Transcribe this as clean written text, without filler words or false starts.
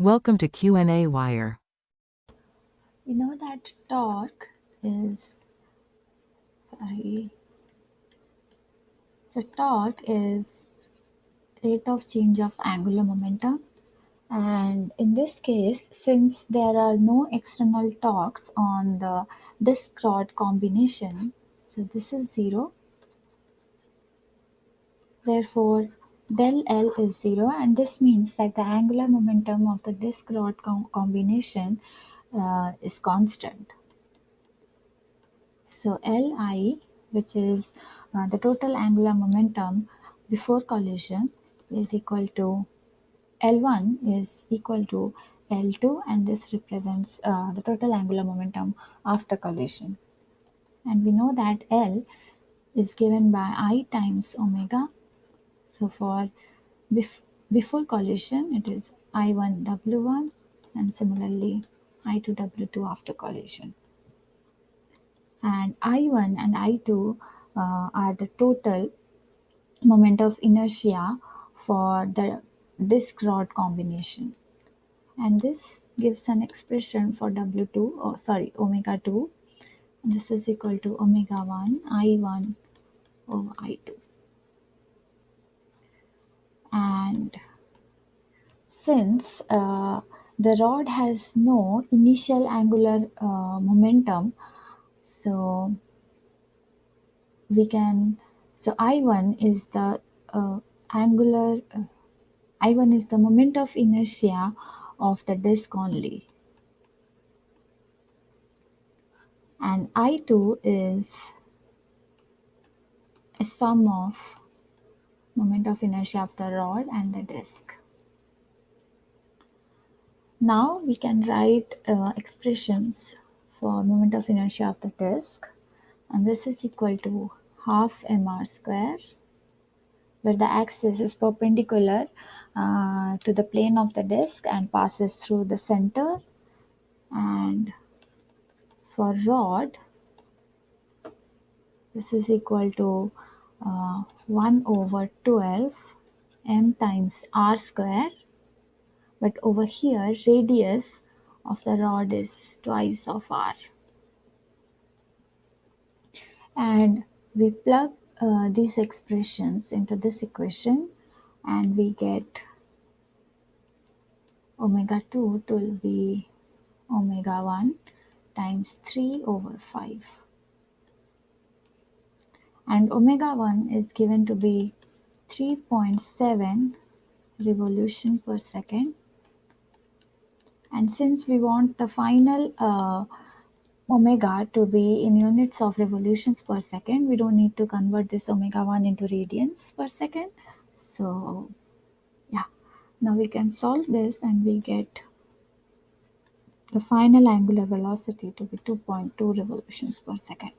Welcome to qnawire. You know that torque is, sorry, so torque is rate of change of angular momentum. And in this case, since there are no external torques on the disk rod combination, so this is 0, therefore del L is 0, and this means that the angular momentum of the disk rod combination is constant. So Li, which is the total angular momentum before collision, is equal to L1 is equal to L2, and this represents the total angular momentum after collision. And we know that L is given by I times omega. So for before collision, it is I1 W1, and similarly I2 W2 after collision. And I1 and I2 are the total moment of inertia for the disk rod combination. And this gives an expression for W2, or sorry, omega 2. And this is equal to omega 1 I1 over I2. And since the rod has no initial angular momentum, so we can, so I1 is the angular, I1 is the moment of inertia of the disk only. And I2 is a sum of moment of inertia of the rod and the disk. Now we can write expressions for moment of inertia of the disk, and this is equal to half mr square, where the axis is perpendicular to the plane of the disk and passes through the center. And for rod, this is equal to 1 over 12 m times r square, but over here radius of the rod is twice of r. And we plug these expressions into this equation, and we get omega 2 will be omega 1 times 3 over 5. And omega 1 is given to be 3.7 revolution per second. And since we want the final omega to be in units of revolutions per second, we don't need to convert this omega 1 into radians per second. So yeah, now we can solve this, and we get the final angular velocity to be 2.2 revolutions per second.